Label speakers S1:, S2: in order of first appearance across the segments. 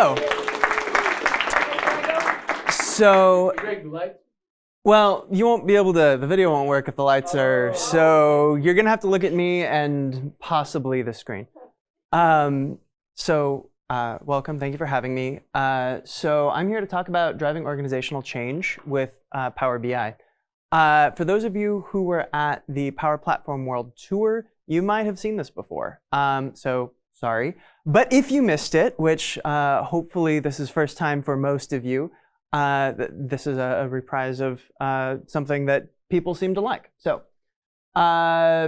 S1: go. So, well, you won't be able to, the video won't work if the lights are, so you're going to have to look at me and possibly the screen. Welcome, thank you for having me. So I'm here to talk about driving organizational change with Power BI. For those of you who were at the Power Platform World Tour, you might have seen this before. So sorry. But if you missed it, which hopefully this is first time for most of you, this is a reprise of something that people seem to like. So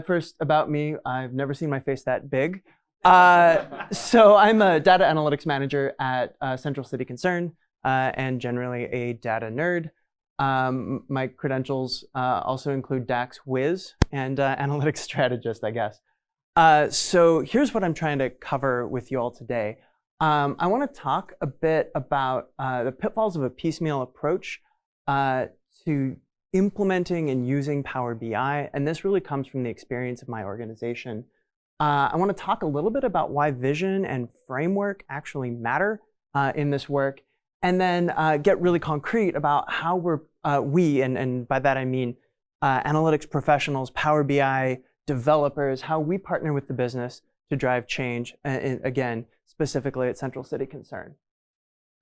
S1: first about me, I've never seen my face that big. So I'm a data analytics manager at Central City Concern and generally a data nerd. My credentials also include DAX Whiz and analytics strategist, I guess. So here's what I'm trying to cover with you all today. I want to talk a bit about the pitfalls of a piecemeal approach to implementing and using Power BI, and this really comes from the experience of my organization. I want to talk a little bit about why vision and framework actually matter in this work, and then get really concrete about how we, and by that I mean analytics professionals, Power BI developers, how we partner with the business to drive change, again, specifically at Central City Concern.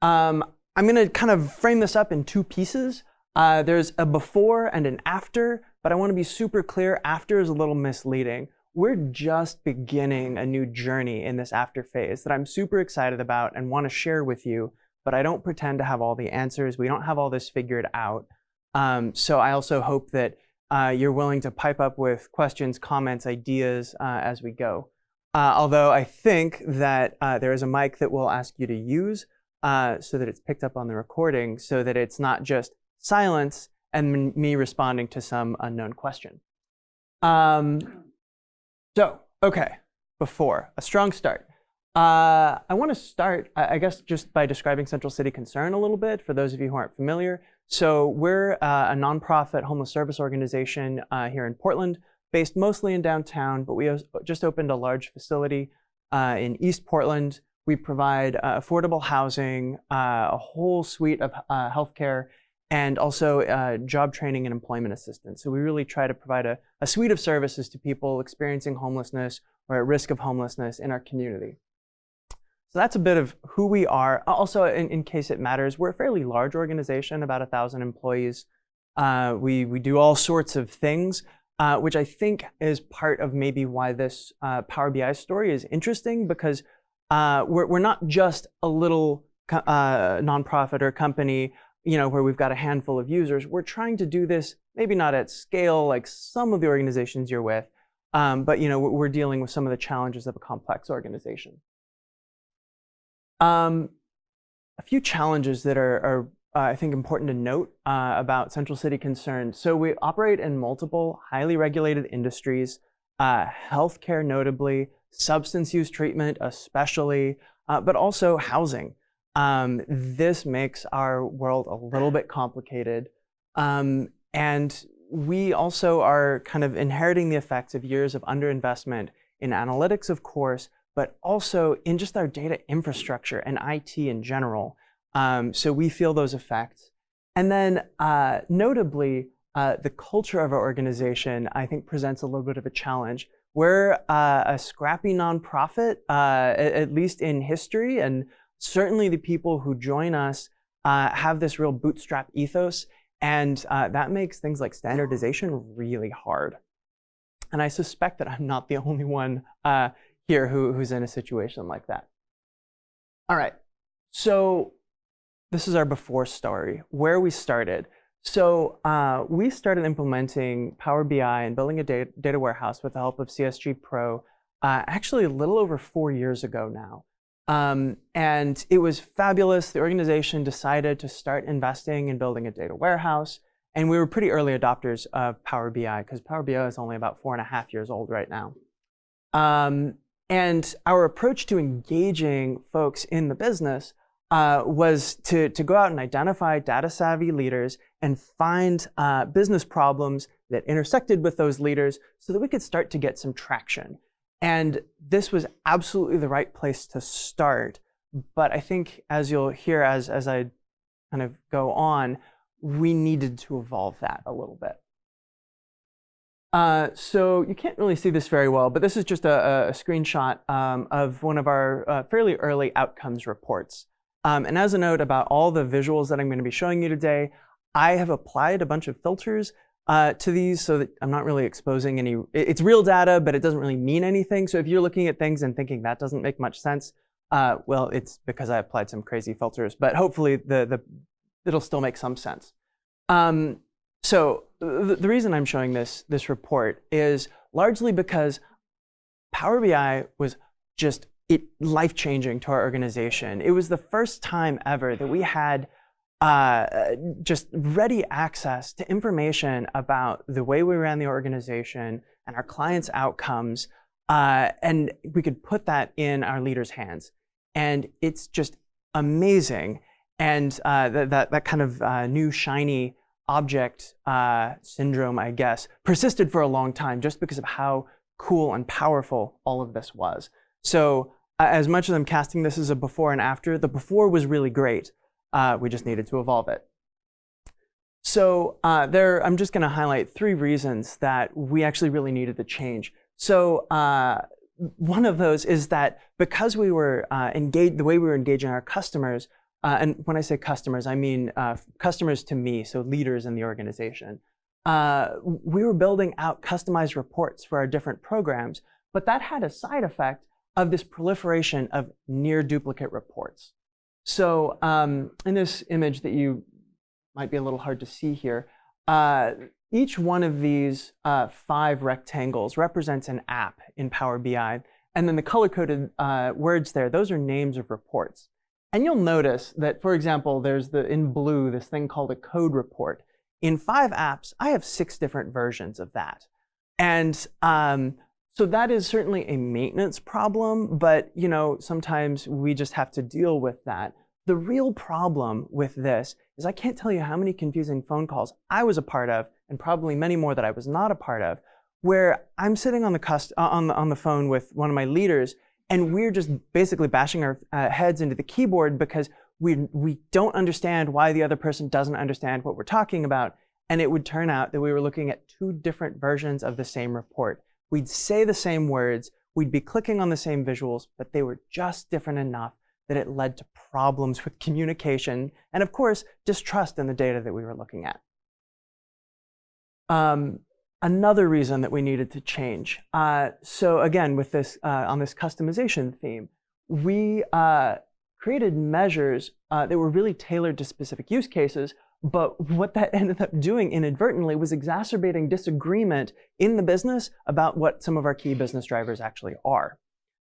S1: I'm going to kind of frame this up in two pieces. There's a before and an after, but I want to be super clear, after is a little misleading. We're just beginning a new journey in this after phase that I'm super excited about and want to share with you, but I don't pretend to have all the answers. We don't have all this figured out. So I also hope that you're willing to pipe up with questions, comments, ideas as we go. Although I think that there is a mic that we'll ask you to use so that it's picked up on the recording so that it's not just silence and me responding to some unknown question. Okay, before, a strong start. I want to start, I guess, just by describing Central City Concern a little bit for those of you who aren't familiar. So we're a nonprofit homeless service organization here in Portland, based mostly in downtown, but we just opened a large facility in East Portland. We provide affordable housing, a whole suite of healthcare, and also job training and employment assistance. So we really try to provide a suite of services to people experiencing homelessness or at risk of homelessness in our community. So that's a bit of who we are. Also, in case it matters, we're a fairly large organization, about 1,000 employees. We do all sorts of things, which I think is part of maybe why this Power BI story is interesting, because we're not just a little nonprofit or company, where we've got a handful of users. We're trying to do this, maybe not at scale like some of the organizations you're with, but we're dealing with some of the challenges of a complex organization. A few challenges that are I think important to note about Central City Concern. So we operate in multiple highly regulated industries, healthcare notably, substance use treatment especially, but also housing. This makes our world a little bit complicated. And we also are kind of inheriting the effects of years of underinvestment in analytics, of course, but also in just our data infrastructure and IT in general. So we feel those effects. And then notably, the culture of our organization, I think, presents a little bit of a challenge. We're a scrappy nonprofit, at least in history, and certainly the people who join us have this real bootstrap ethos, and that makes things like standardization really hard. And I suspect that I'm not the only one here who's in a situation like that. All right, so this is our before story, where we started. So we started implementing Power BI and building a data warehouse with the help of CSG Pro actually a little over 4 years ago now. And it was fabulous. The organization decided to start investing in building a data warehouse. And we were pretty early adopters of Power BI, because Power BI is only about 4.5 years old right now. And our approach to engaging folks in the business was to go out and identify data-savvy leaders and find business problems that intersected with those leaders so that we could start to get some traction. And this was absolutely the right place to start but I think as you'll hear as I kind of go on, we needed to evolve that a little bit. So you can't really see this very well, but this is just a screenshot of one of our fairly early outcomes reports. And as a note about all the visuals that I'm going to be showing you today, I have applied a bunch of filters to these so that I'm not really exposing any. It's real data, but it doesn't really mean anything. So if you're looking at things and thinking that doesn't make much sense, well, it's because I applied some crazy filters. But hopefully it'll still make some sense. So the reason I'm showing this report is largely because Power BI was just life-changing to our organization. It was the first time ever that we had just ready access to information about the way we ran the organization and our clients' outcomes, and we could put that in our leaders' hands. And it's just amazing. And that kind of new shiny object syndrome, I guess, persisted for a long time just because of how cool and powerful all of this was. So as much as I'm casting this as a before and after, the before was really great. We just needed to evolve it. So I'm just going to highlight 3 reasons that we actually really needed to change. So one of those is that because we were engaged, the way we were engaging our customers, and when I say customers, I mean customers to me, so leaders in the organization. We were building out customized reports for our different programs, but that had a side effect of this proliferation of near duplicate reports. So in this image that you might be a little hard to see here, each one of these 5 rectangles represents an app in Power BI. And then the color-coded words there, those are names of reports. And you'll notice that, for example, there's in blue, this thing called a code report. In 5 apps, I have 6 different versions of that. And so that is certainly a maintenance problem, but sometimes we just have to deal with that. The real problem with this is I can't tell you how many confusing phone calls I was a part of, and probably many more that I was not a part of, where I'm sitting on the phone with one of my leaders, and we're just basically bashing our heads into the keyboard because we don't understand why the other person doesn't understand what we're talking about. And it would turn out that we were looking at 2 different versions of the same report. We'd say the same words, we'd be clicking on the same visuals, but they were just different enough that it led to problems with communication and, of course, distrust in the data that we were looking at. Another reason that we needed to change. So again, with this on this customization theme, we created measures that were really tailored to specific use cases. But what that ended up doing inadvertently was exacerbating disagreement in the business about what some of our key business drivers actually are.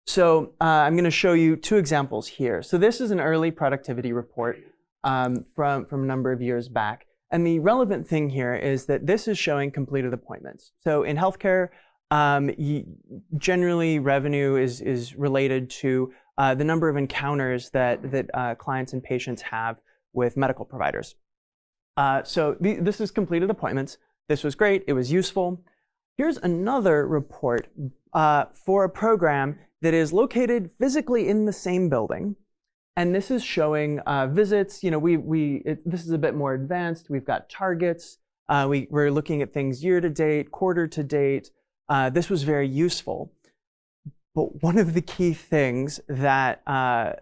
S1: So I'm going to show you 2 examples here. So this is an early productivity report from a number of years back. And the relevant thing here is that this is showing completed appointments. So in healthcare, generally revenue is related to the number of encounters that clients and patients have with medical providers. So this is completed appointments. This was great. It was useful. Here's another report for a program that is located physically in the same building. And this is showing visits. This is a bit more advanced. We've got targets. We're looking at things year to date, quarter to date. This was very useful. But one of the key things that I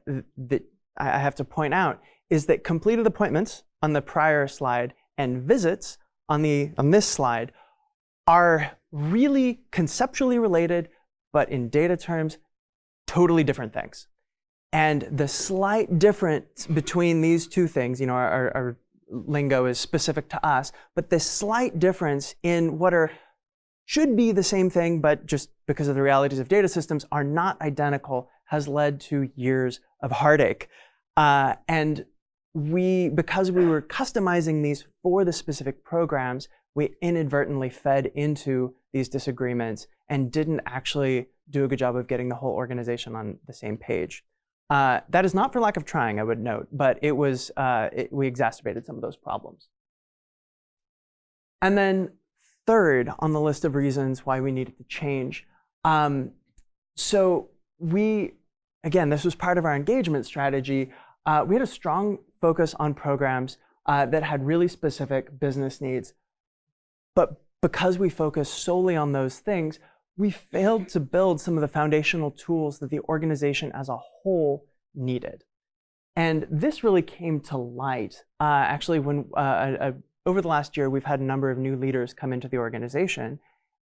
S1: have to point out is that completed appointments on the prior slide and visits on this slide are really conceptually related, but in data terms, totally different things. And the slight difference between these 2 things, our lingo is specific to us, but the slight difference in what should be the same thing, but just because of the realities of data systems are not identical, has led to years of heartache. And because we were customizing these for the specific programs, we inadvertently fed into these disagreements and didn't actually do a good job of getting the whole organization on the same page. That is not for lack of trying, I would note, but we exacerbated some of those problems. And then third on the list of reasons why we needed to change. So we again, this was part of our engagement strategy. We had a strong focus on programs that had really specific business needs. But because we focused solely on those things, we failed to build some of the foundational tools that the organization as a whole needed. And this really came to light actually when over the last year, we've had a number of new leaders come into the organization,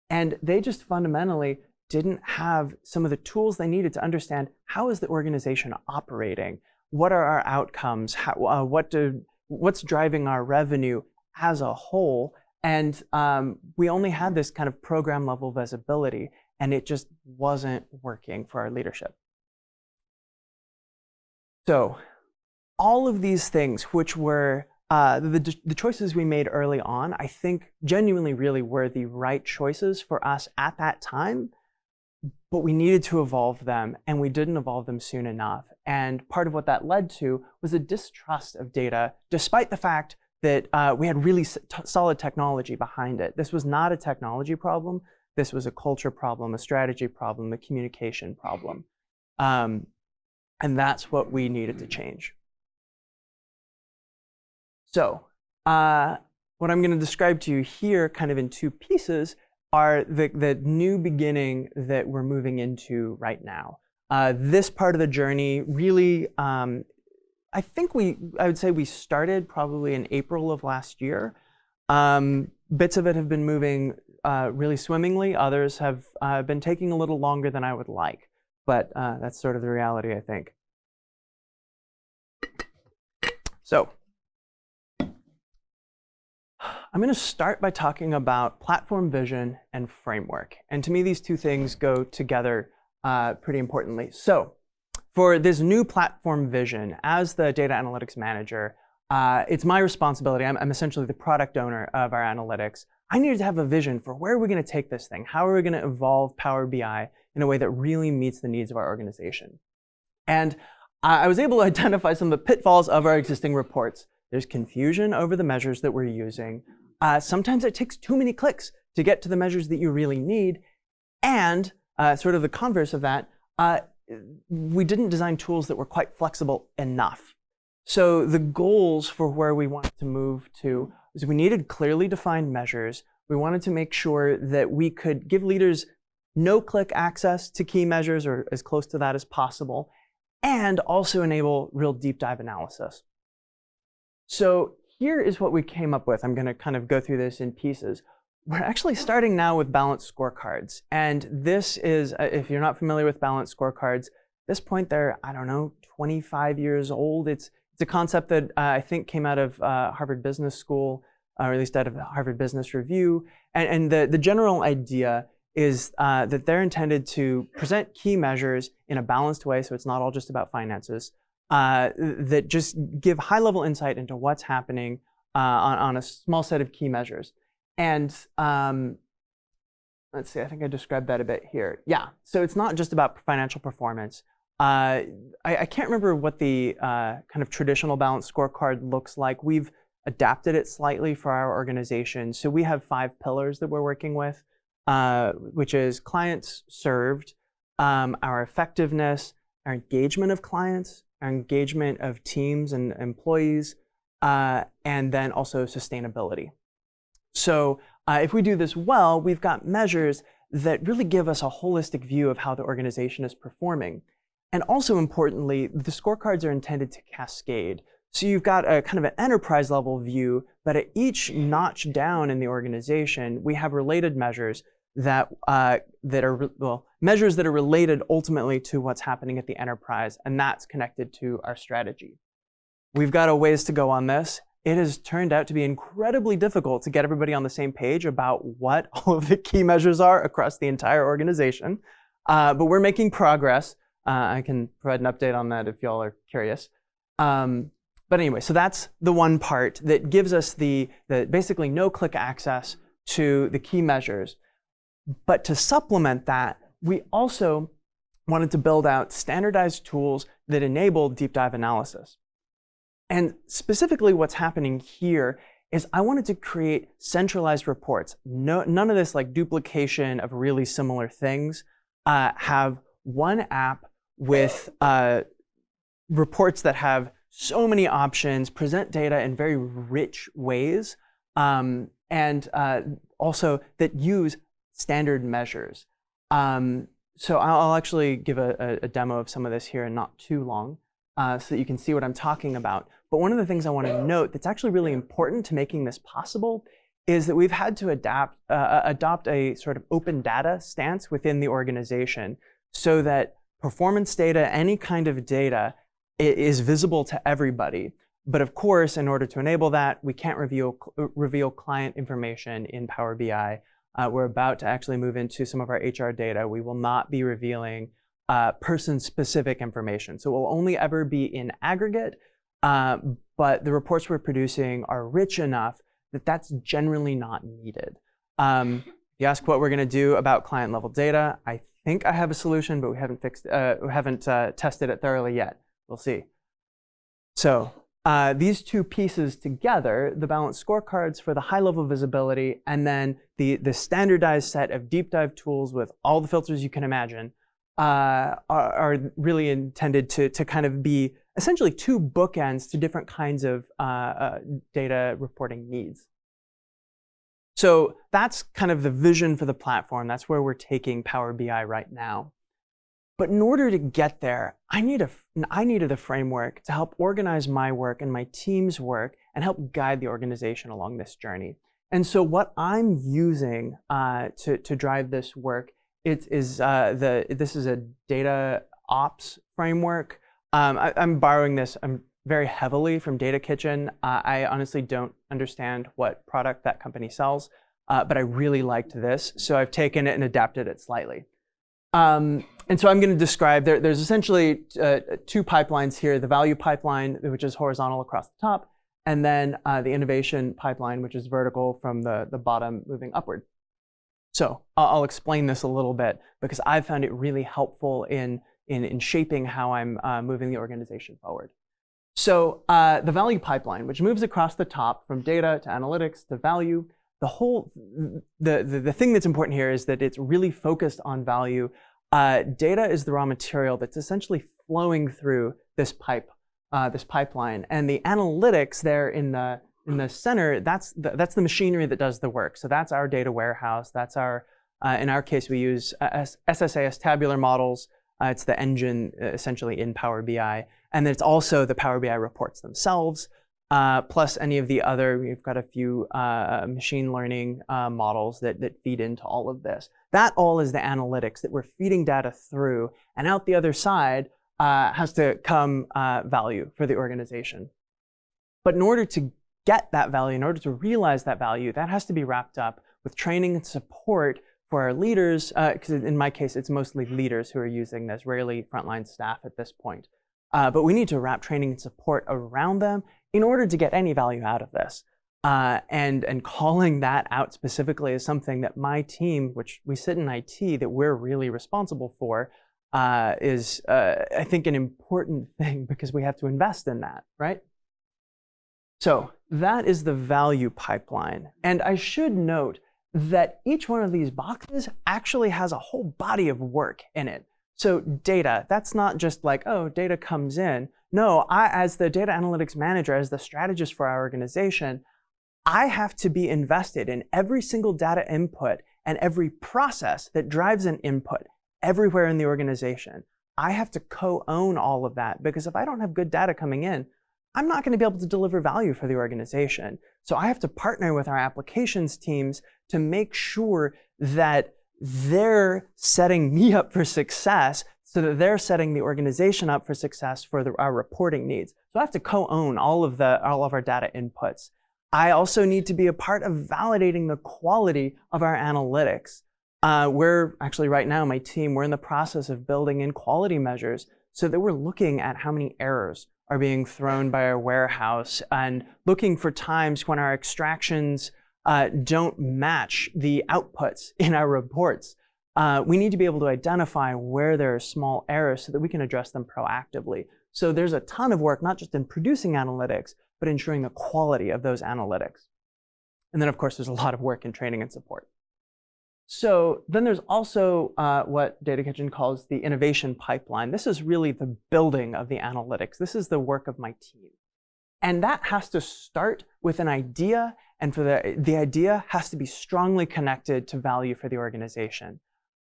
S1: and they just fundamentally didn't have some of the tools they needed to understand how is the organization operating, what are our outcomes, what's driving our revenue as a whole. And we only had this kind of program level visibility, and it just wasn't working for our leadership. So all of these things, which were the choices we made early on, I think genuinely really were the right choices for us at that time, but we needed to evolve them, and we didn't evolve them soon enough. And part of what that led to was a distrust of data, despite the fact that we had really solid technology behind it. This was not a technology problem. This was a culture problem, a strategy problem, a communication problem. And that's what we needed to change. So what I'm going to describe to you here kind of in two pieces are the new beginning that we're moving into right now. This part of the journey really, I would say we started probably in April of last year. Bits of it have been moving really swimmingly. Others have been taking a little longer than I would like, but that's sort of the reality, I think. So I'm going to start by talking about platform vision and framework. And to me, these two things go together pretty importantly. So for this new platform vision, as the data analytics manager, it's my responsibility. I'm essentially the product owner of our analytics. I needed to have a vision for where are we going to take this thing? How are we going to evolve Power BI in a way that really meets the needs of our organization? And I was able to identify some of the pitfalls of our existing reports. There's confusion over the measures that we're using. Sometimes it takes too many clicks to get to the measures that you really need. And sort of the converse of that, we didn't design tools that were quite flexible enough. So the goals for where we wanted to move to is we needed clearly defined measures. We wanted to make sure that we could give leaders no-click access to key measures, or as close to that as possible, and also enable real deep dive analysis. So here is what we came up with. I'm going to kind of go through this in pieces. We're actually starting now with balanced scorecards. And this is, if you're not familiar with balanced scorecards, at this point they're, I don't know, 25 years old. It's a concept that I think came out of Harvard Business School, or at least out of the Harvard Business Review. And the general idea is that they're intended to present key measures in a balanced way, so it's not all just about finances, that just give high-level insight into what's happening on a small set of key measures. And let's see, I think I described that a bit here. Yeah, so it's not just about financial performance. I can't remember what the kind of traditional balanced scorecard looks like. We've adapted it slightly for our organization. So we have 5 pillars that we're working with, which is clients served, our effectiveness, our engagement of clients, our engagement of teams and employees, and then also sustainability. So if we do this well, we've got measures that really give us a holistic view of how the organization is performing. And also importantly, the scorecards are intended to cascade. So you've got a kind of an enterprise level view, but at each notch down in the organization, we have related measures that measures that are related ultimately to what's happening at the enterprise, and that's connected to our strategy. We've got a ways to go on this. It has turned out to be incredibly difficult to get everybody on the same page about what all of the key measures are across the entire organization, but we're making progress. I can provide an update on that if y'all are curious. But anyway, so that's the one part that gives us the basically no-click access to the key measures. But to supplement that, we also wanted to build out standardized tools that enable deep dive analysis. And specifically what's happening here is I wanted to create centralized reports. None of this like duplication of really similar things. Have one app with reports that have so many options, present data in very rich ways, and also that use standard measures. So I'll actually give a demo of some of this here in not too long, so that you can see what I'm talking about. But one of the things I want to note that's actually really important to making this possible is that we've had to adopt a sort of open data stance within the organization so that performance data, any kind of data, is visible to everybody. But of course, in order to enable that, we can't reveal client information in Power BI. We're about to actually move into some of our HR data. We will not be revealing person-specific information. So it will only ever be in aggregate, but the reports we're producing are rich enough that that's generally not needed. If you ask what we're going to do about client-level data, I think I have a solution, but we haven't tested it thoroughly yet. We'll see. So these two pieces together, the balanced scorecards for the high-level visibility, and then the standardized set of deep dive tools with all the filters you can imagine, are really intended to kind of be essentially two bookends to different kinds of data reporting needs. So that's kind of the vision for the platform. That's where we're taking Power BI right now. But in order to get there, I needed a framework to help organize my work and my team's work and help guide the organization along this journey. And so what I'm using to drive this work this is a data ops framework. I'm borrowing this very heavily from Data Kitchen. I honestly don't understand what product that company sells, but I really liked this. So I've taken it and adapted it slightly. And so I'm going to describe, there's essentially two pipelines here, the value pipeline, which is horizontal across the top, and then the innovation pipeline, which is vertical from the bottom moving upward. So I'll explain this a little bit because I've found it really helpful in shaping how I'm moving the organization forward. So the value pipeline, which moves across the top from data to analytics to value, the thing that's important here is that it's really focused on value. Data is the raw material that's essentially flowing through this pipeline, and the analytics there in the center, that's the machinery that does the work. So that's our data warehouse. That's our in our case we use SSAS tabular models. It's the engine essentially in Power BI, and then it's also the Power BI reports themselves. Plus any of the other, we've got a few machine learning models that feed into all of this. That all is the analytics that we're feeding data through, and out the other side has to come value for the organization. But in order to get that value, in order to realize that value, that has to be wrapped up with training and support for our leaders, because in my case, it's mostly leaders who are using this, rarely frontline staff at this point. But we need to wrap training and support around them in order to get any value out of this. And calling that out specifically is something that my team, which we sit in IT, that we're really responsible for, is, I think, an important thing because we have to invest in that, right? So that is the value pipeline. And I should note that each one of these boxes actually has a whole body of work in it. So data, that's not just like, oh, data comes in. No, as the data analytics manager, as the strategist for our organization, I have to be invested in every single data input and every process that drives an input everywhere in the organization. I have to co-own all of that because if I don't have good data coming in, I'm not going to be able to deliver value for the organization. So I have to partner with our applications teams to make sure that they're setting me up for success so that they're setting the organization up for success for our reporting needs. So I have to co-own all of our data inputs. I also need to be a part of validating the quality of our analytics. We're actually right now, my team, we're in the process of building in quality measures so that we're looking at how many errors are being thrown by our warehouse and looking for times when our extractions don't match the outputs in our reports. We need to be able to identify where there are small errors so that we can address them proactively. So there's a ton of work, not just in producing analytics, but ensuring the quality of those analytics. And then, of course, there's a lot of work in training and support. So then there's also what Data Kitchen calls the innovation pipeline. This is really the building of the analytics. This is the work of my team. And that has to start with an idea, and for the idea has to be strongly connected to value for the organization.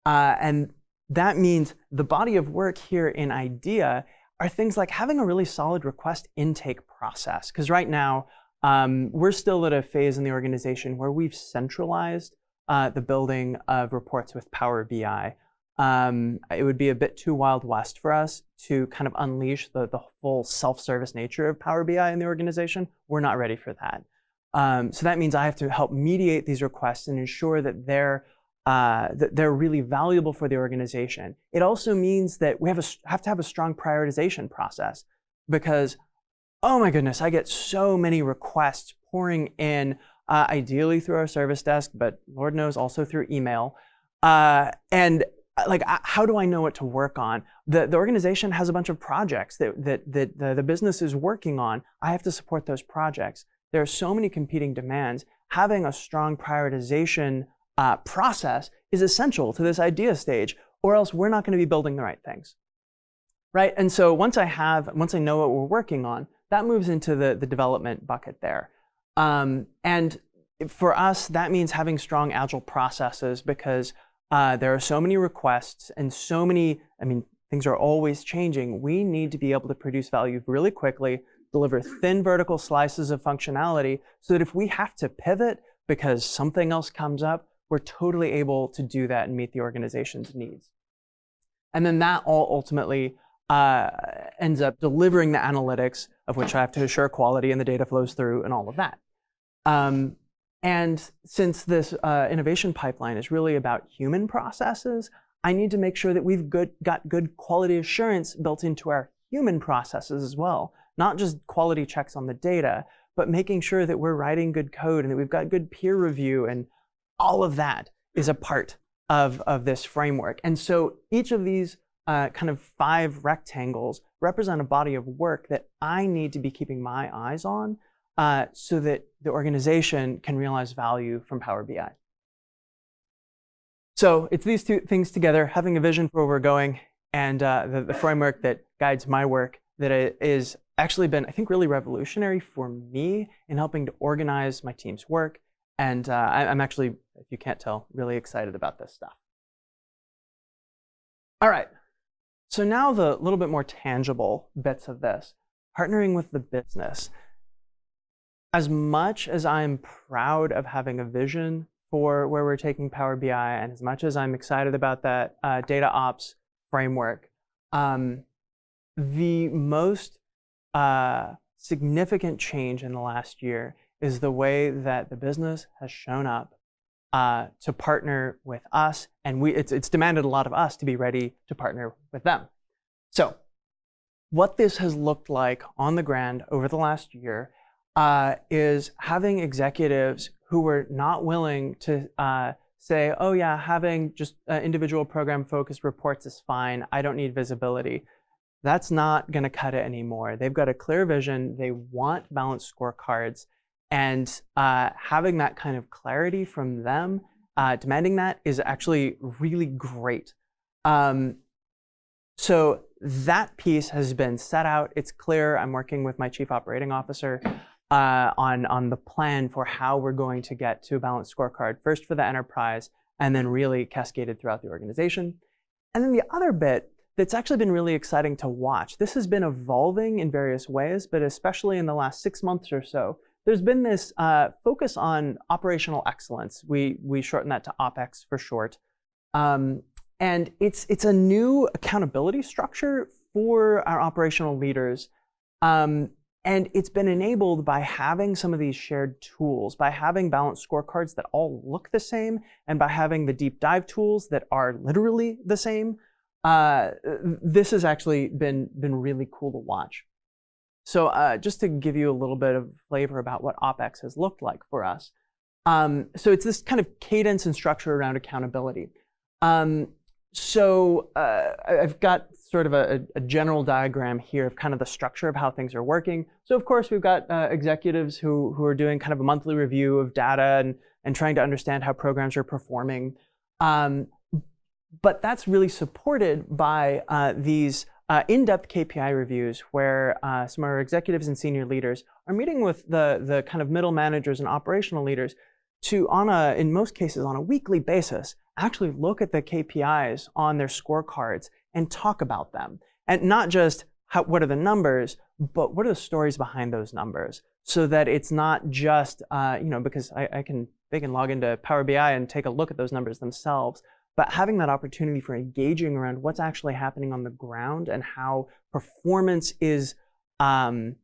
S1: And that means the body of work here in idea are things like having a really solid request intake process. Because right now, we're still at a phase in the organization where we've centralized the building of reports with Power BI. It would be a bit too Wild West for us to kind of unleash the full self-service nature of Power BI in the organization. We're not ready for that. So that means I have to help mediate these requests and ensure that they're really valuable for the organization. It also means that we have to have a strong prioritization process because, oh my goodness, I get so many requests pouring in, ideally through our service desk, but Lord knows also through email. And like, how do I know what to work on? The organization has a bunch of projects that the business is working on. I have to support those projects. There are so many competing demands. Having a strong prioritization process is essential to this idea stage, or else we're not going to be building the right things, right? And so once I know what we're working on, that moves into the development bucket there. And for us, that means having strong agile processes because there are so many requests and so many, things are always changing. We need to be able to produce value really quickly, deliver thin vertical slices of functionality so that if we have to pivot because something else comes up, we're totally able to do that and meet the organization's needs. And then that all ultimately ends up delivering the analytics of which I have to assure quality and the data flows through and all of that. And since this innovation pipeline is really about human processes, I need to make sure that we've got good quality assurance built into our human processes as well. Not just quality checks on the data, but making sure that we're writing good code and that we've got good peer review, and all of that is a part of this framework. And so each of these kind of 5 rectangles represent a body of work that I need to be keeping my eyes on so that the organization can realize value from Power BI. So it's these two things together, having a vision for where we're going, and the framework that guides my work that is actually been, I think, really revolutionary for me in helping to organize my team's work. And I'm actually, if you can't tell, really excited about this stuff. All right, so now the little bit more tangible bits of this, partnering with the business. As much as I'm proud of having a vision for where we're taking Power BI, and as much as I'm excited about that data ops framework, the most significant change in the last year is the way that the business has shown up to partner with us, and it's demanded a lot of us to be ready to partner with them. So what this has looked like on the ground over the last year is having executives who were not willing to say, oh yeah, having just individual program-focused reports is fine, I don't need visibility. That's not going to cut it anymore. They've got a clear vision, they want balanced scorecards, and having that kind of clarity from them, demanding that, is actually really great. So that piece has been set out. It's clear. I'm working with my chief operating officer on the plan for how we're going to get to a balanced scorecard, first for the enterprise, and then really cascaded throughout the organization. And then the other bit that's actually been really exciting to watch, this has been evolving in various ways, but especially in the last 6 months or so, there's been this focus on operational excellence. We shorten that to OpEx for short. And it's a new accountability structure for our operational leaders. And it's been enabled by having some of these shared tools, by having balanced scorecards that all look the same, and by having the deep dive tools that are literally the same. This has actually been really cool to watch. So just to give you a little bit of flavor about what OpEx has looked like for us. So it's this kind of cadence and structure around accountability. So I've got sort of a general diagram here of kind of the structure of how things are working. So of course, we've got executives who are doing kind of a monthly review of data and trying to understand how programs are performing. But that's really supported by these in-depth KPI reviews where some of our executives and senior leaders are meeting with the kind of middle managers and operational leaders to, in most cases, on a weekly basis, actually look at the KPIs on their scorecards and talk about them. And not just what are the numbers, but what are the stories behind those numbers, so that it's not just, because they can log into Power BI and take a look at those numbers themselves, but having that opportunity for engaging around what's actually happening on the ground and how performance is how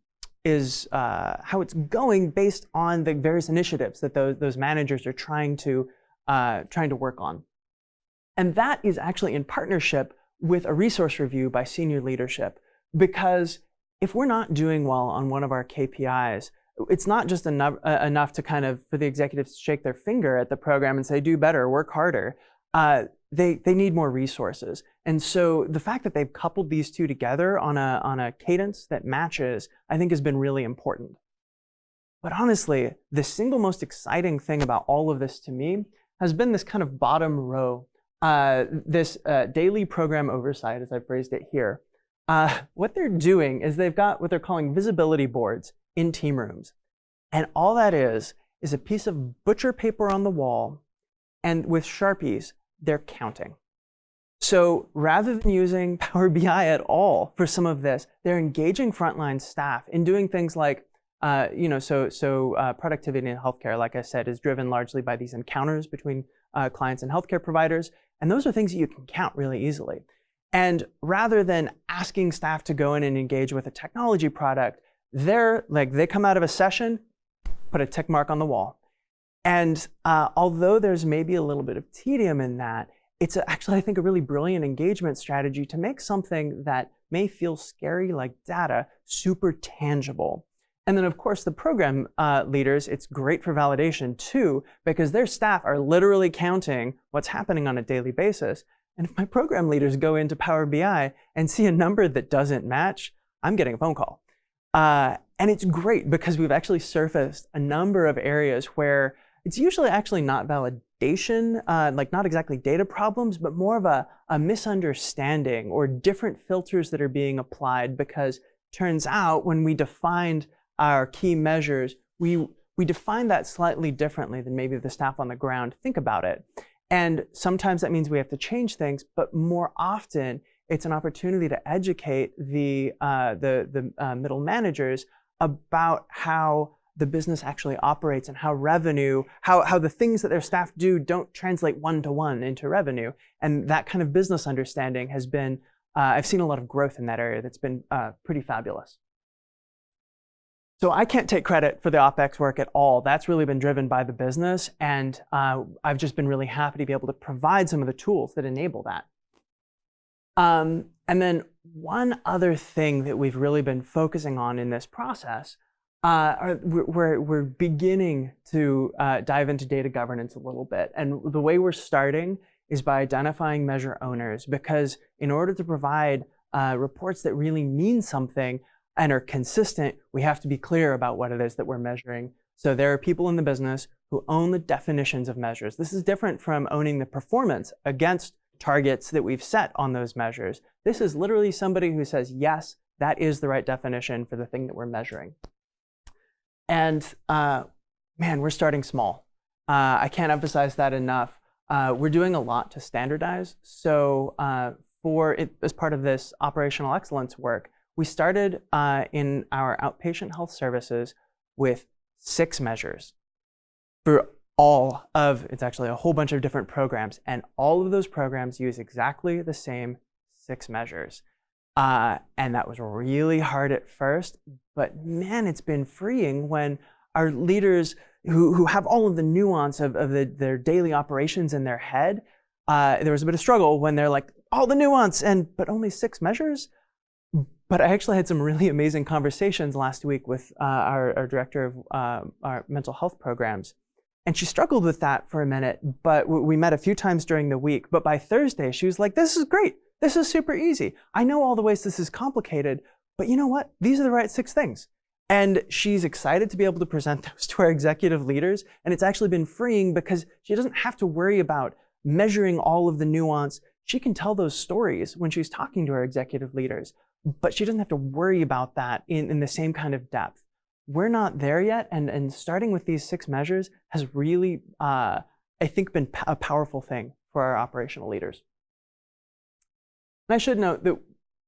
S1: it's going based on the various initiatives that those managers are trying to work on. And that is actually in partnership with a resource review by senior leadership, because if we're not doing well on one of our KPIs, it's not just enough to kind of for the executives to shake their finger at the program and say, do better, work harder. They need more resources. And so the fact that they've coupled these two together on a cadence that matches, I think, has been really important. But honestly, the single most exciting thing about all of this to me has been this kind of bottom row, this daily program oversight, as I phrased it here. What they're doing is they've got what they're calling visibility boards in team rooms. And all that is a piece of butcher paper on the wall, and with Sharpies, they're counting. So rather than using Power BI at all for some of this, they're engaging frontline staff in doing things like, productivity in healthcare, like I said, is driven largely by these encounters between clients and healthcare providers. And those are things that you can count really easily. And rather than asking staff to go in and engage with a technology product, they come out of a session, put a tick mark on the wall. And although there's maybe a little bit of tedium in that, it's actually, I think, a really brilliant engagement strategy to make something that may feel scary like data super tangible. And then, of course, the program leaders, it's great for validation too, because their staff are literally counting what's happening on a daily basis. And if my program leaders go into Power BI and see a number that doesn't match, I'm getting a phone call. And it's great because we've actually surfaced a number of areas where it's usually actually not validation, not exactly data problems, but more of a misunderstanding or different filters that are being applied, because turns out when we defined our key measures, we define that slightly differently than maybe the staff on the ground think about it. And sometimes that means we have to change things, but more often it's an opportunity to educate the middle managers about how the business actually operates and how revenue, how the things that their staff do don't translate one-to-one into revenue. And that kind of business understanding has been, I've seen a lot of growth in that area that's been pretty fabulous. So I can't take credit for the OpEx work at all. That's really been driven by the business. And I've just been really happy to be able to provide some of the tools that enable that. And then one other thing that we've really been focusing on in this process, we're beginning to dive into data governance a little bit. And the way we're starting is by identifying measure owners, because in order to provide reports that really mean something and are consistent, we have to be clear about what it is that we're measuring. So there are people in the business who own the definitions of measures. This is different from owning the performance against targets that we've set on those measures. This is literally somebody who says, yes, that is the right definition for the thing that we're measuring. And man, we're starting small. I can't emphasize that enough. We're doing a lot to standardize. So as part of this operational excellence work, we started in our outpatient health services with 6 measures for all of, it's actually a whole bunch of different programs, and all of those programs use exactly the same 6 measures. And that was really hard at first, but man, it's been freeing when our leaders who have all of the nuance of their daily operations in their head, there was a bit of struggle when they're like, all the nuance, but only 6 measures? But I actually had some really amazing conversations last week with our director of our mental health programs. And she struggled with that for a minute, but we met a few times during the week. But by Thursday, she was like, this is great. This is super easy. I know all the ways this is complicated, but you know what? These are the right 6 things. And she's excited to be able to present those to our executive leaders. And it's actually been freeing because she doesn't have to worry about measuring all of the nuance. She can tell those stories when she's talking to her executive leaders, but she doesn't have to worry about that in the same kind of depth. We're not there yet, and starting with these 6 measures has really, I think, been a powerful thing for our operational leaders. And I should note that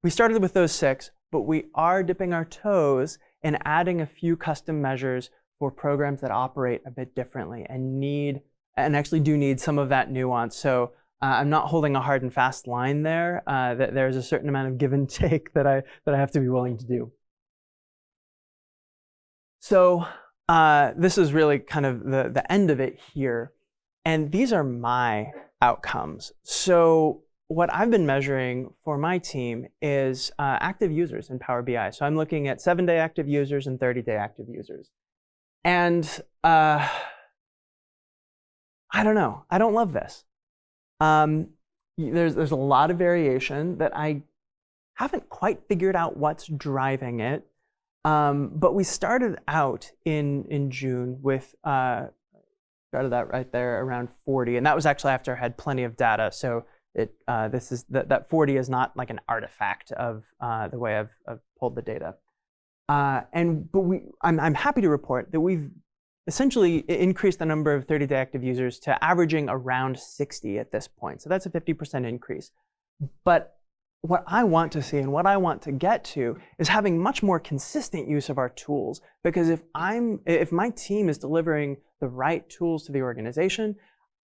S1: we started with those 6, but we are dipping our toes in adding a few custom measures for programs that operate a bit differently and actually do need some of that nuance. So I'm not holding a hard and fast line there. That there's a certain amount of give and take that I have to be willing to do. So this is really kind of the end of it here. And these are my outcomes. So what I've been measuring for my team is active users in Power BI. So I'm looking at 7-day active users and 30-day active users. And I don't know. I don't love this. There's a lot of variation that I haven't quite figured out what's driving it. But we started out in June with started that right there around 40, and that was actually after I had plenty of data. So that 40 is not like an artifact of the way I've pulled the data. But I'm happy to report that we've essentially increased the number of 30-day active users to averaging around 60 at this point. So that's a 50% increase. But what I want to see and what I want to get to is having much more consistent use of our tools. Because if my team is delivering the right tools to the organization,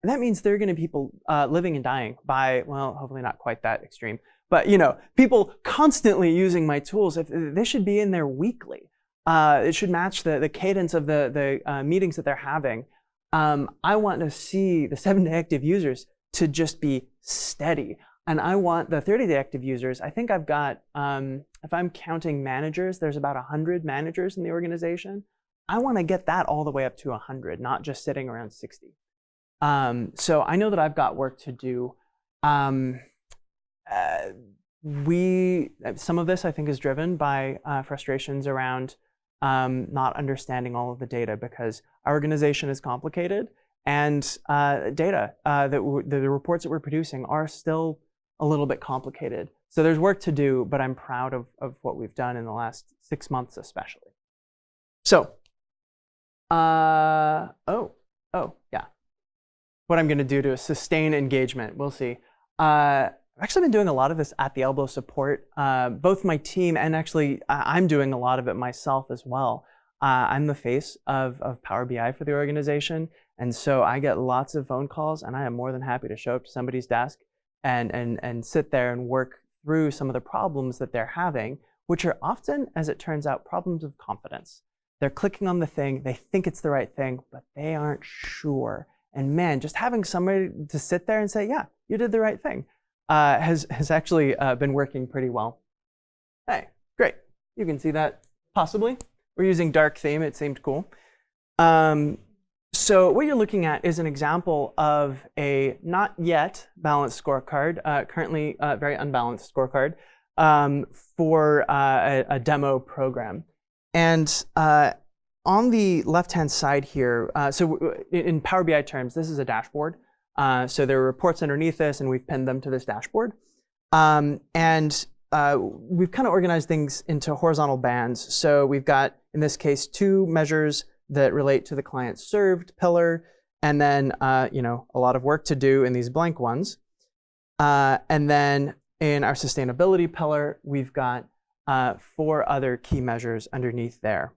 S1: that means there are going to be people living and dying by, well, hopefully not quite that extreme, but people constantly using my tools. They should be in there weekly. It should match the cadence of the meetings that they're having. I want to see the 7-day active users to just be steady. And I want the 30-day active users. I think I've got, if I'm counting managers, there's about 100 managers in the organization. I want to get that all the way up to 100, not just sitting around 60. So I know that I've got work to do. Some of this I think is driven by frustrations around not understanding all of the data, because our organization is complicated, and data, the reports that we're producing are still a little bit complicated. So there's work to do, but I'm proud of what we've done in the last 6 months especially. So, yeah. What I'm going to do to sustain engagement, we'll see. I've actually been doing a lot of this at the elbow support, both my team and actually I'm doing a lot of it myself as well. I'm the face of Power BI for the organization, and so I get lots of phone calls, and I am more than happy to show up to somebody's desk and sit there and work through some of the problems that they're having, which are often, as it turns out, problems of confidence. They're clicking on the thing, they think it's the right thing, but they aren't sure. And man, just having somebody to sit there and say, yeah, you did the right thing, has actually been working pretty well. Hey, great. You can see that possibly. We're using dark theme, it seemed cool. So what you're looking at is an example of a not yet balanced scorecard, currently very unbalanced scorecard, for a demo program. And on the left-hand side here, so in Power BI terms, this is a dashboard. So there are reports underneath this, and we've pinned them to this dashboard. And we've kind of organized things into horizontal bands. So we've got, in this case, 2 measures that relate to the client served pillar, and then a lot of work to do in these blank ones. And then in our sustainability pillar, we've got 4 other key measures underneath there.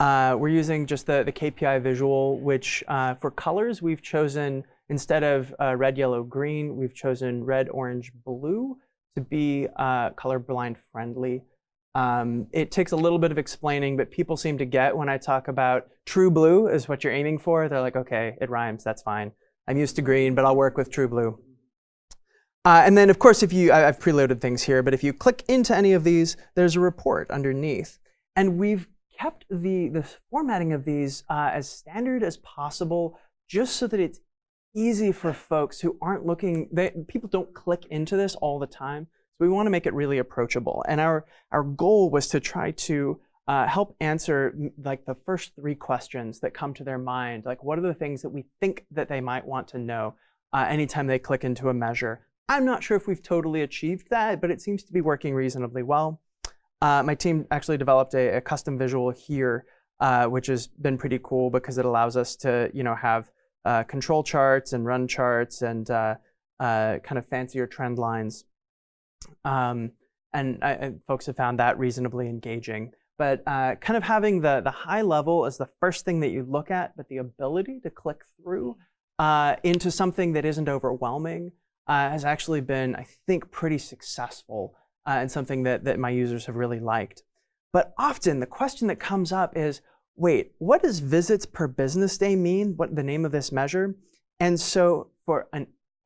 S1: We're using just the KPI visual, which for colors, we've chosen, instead of red, yellow, green, we've chosen red, orange, blue to be colorblind friendly. It takes a little bit of explaining, but people seem to get when I talk about true blue is what you're aiming for. They're like, okay, it rhymes, that's fine. I'm used to green, but I'll work with true blue. And then, of course, I've preloaded things here, but if you click into any of these, there's a report underneath. And we've kept the formatting of these as standard as possible, just so that it's easy for folks who aren't looking, people don't click into this all the time. So we want to make it really approachable. And our goal was to try to help answer like the first 3 questions that come to their mind. Like, what are the things that we think that they might want to know? anytime they click into a measure. I'm not sure if we've totally achieved that, but it seems to be working reasonably well. My team actually developed a custom visual here, which has been pretty cool because it allows us to, have control charts and run charts and kind of fancier trend lines. And folks have found that reasonably engaging. But kind of having the high level as the first thing that you look at, but the ability to click through into something that isn't overwhelming has actually been, I think, pretty successful and something that my users have really liked. But often the question that comes up is, wait, what does visits per business day mean? What the name of this measure? And so for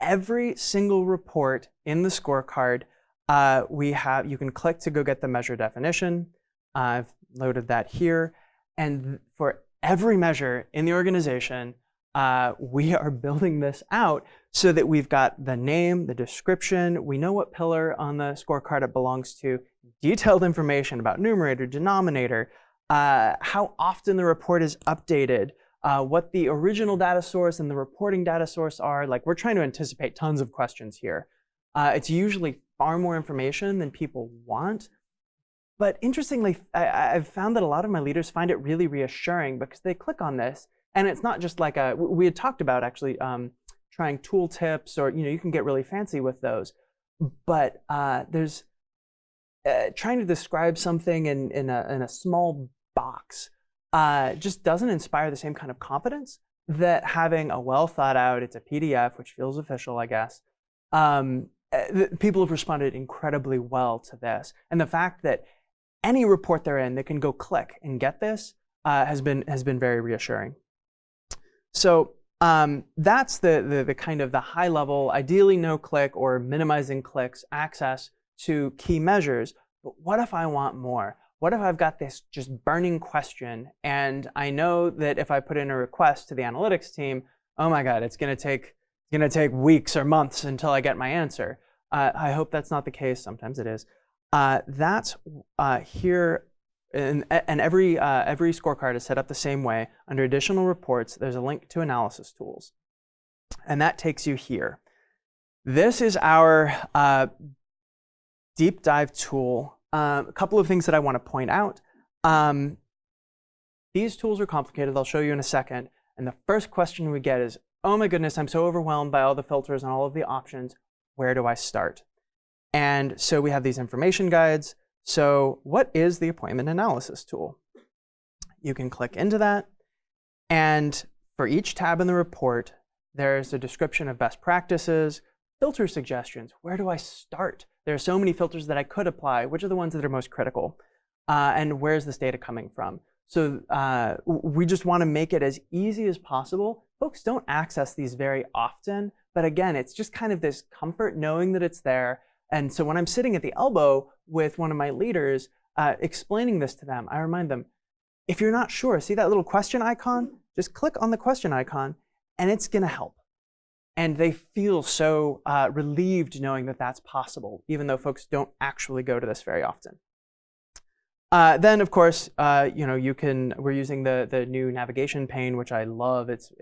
S1: every single report in the scorecard, you can click to go get the measure definition. I've loaded that here. And for every measure in the organization, we are building this out so that we've got the name, the description, we know what pillar on the scorecard it belongs to, detailed information about numerator, denominator, how often the report is updated, what the original data source and the reporting data source are. Like, we're trying to anticipate tons of questions here. It's usually far more information than people want. But interestingly, I've found that a lot of my leaders find it really reassuring because they click on this, and it's not just like we had talked about actually trying tool tips, or you can get really fancy with those. But there's trying to describe something in a small box just doesn't inspire the same kind of confidence that having a well thought out, it's a PDF, which feels official, I guess. People have responded incredibly well to this, and the fact that any report they're in, they can go click and get this has been very reassuring. So that's the kind of the high level, ideally no click or minimizing clicks access to key measures. But what if I want more? What if I've got this just burning question, and I know that if I put in a request to the analytics team, oh my God, it's going to take weeks or months until I get my answer. I hope that's not the case. Sometimes it is. That's here, and every scorecard is set up the same way. Under additional reports, there's a link to analysis tools, and that takes you here. This is our deep dive tool. A couple of things that I want to point out. These tools are complicated. I'll show you in a second. And the first question we get is, oh my goodness, I'm so overwhelmed by all the filters and all of the options. Where do I start? And so we have these information guides. So what is the appointment analysis tool? You can click into that. And for each tab in the report, there's a description of best practices, filter suggestions. Where do I start? There are so many filters that I could apply. Which are the ones that are most critical? And where's this data coming from? So we just want to make it as easy as possible. Folks don't access these very often. But again, it's just kind of this comfort knowing that it's there. And so when I'm sitting at the elbow with one of my leaders explaining this to them, I remind them, if you're not sure, see that little question icon? Just click on the question icon, and it's going to help. And they feel so relieved knowing that that's possible, even though folks don't actually go to this very often. Then, of course, we're using the new navigation pane, which I love. It's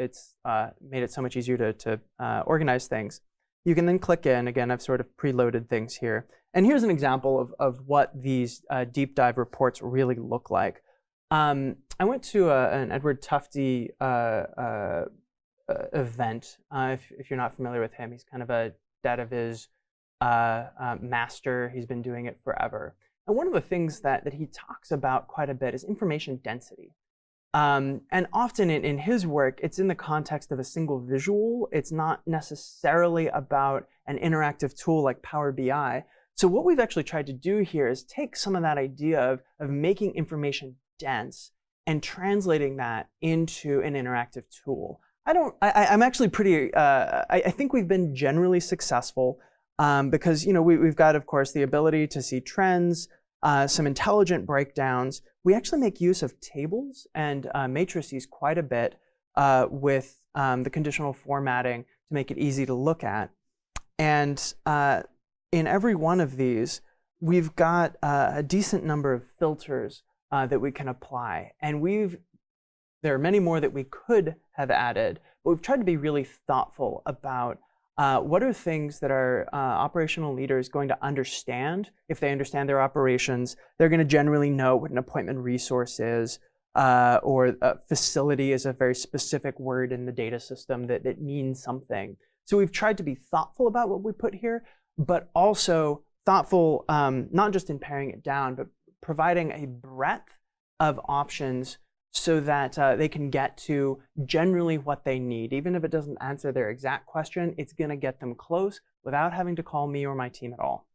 S1: made it so much easier to organize things. You can then click in. Again, I've sort of preloaded things here. And here's an example of what these deep dive reports really look like. I went to an Edward Tufte event. If you're not familiar with him, he's kind of a data viz master. He's been doing it forever. And one of the things that he talks about quite a bit is information density. And often in his work, it's in the context of a single visual. It's not necessarily about an interactive tool like Power BI. So what we've actually tried to do here is take some of that idea of making information dense and translating that into an interactive tool. I'm actually pretty, I think we've been generally successful because we've got, of course, the ability to see trends, some intelligent breakdowns. We actually make use of tables and matrices quite a bit with the conditional formatting to make it easy to look at. And in every one of these, we've got a decent number of filters that we can apply. And there are many more that we could have added, but we've tried to be really thoughtful about What are things that our operational leader is going to understand? If they understand their operations, they're going to generally know what an appointment resource is, or a facility is a very specific word in the data system that means something. So we've tried to be thoughtful about what we put here, but also thoughtful not just in paring it down, but providing a breadth of options so that they can get to generally what they need. Even if it doesn't answer their exact question, it's going to get them close without having to call me or my team at all.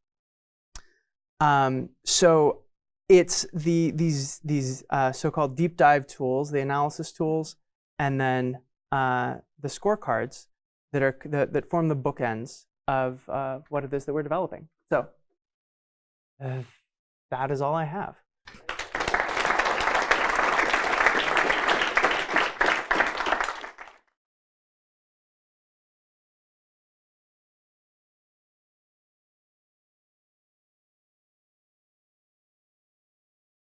S1: So it's these so-called deep dive tools, the analysis tools, and then the scorecards that form the bookends of what it is that we're developing. So that is all I have.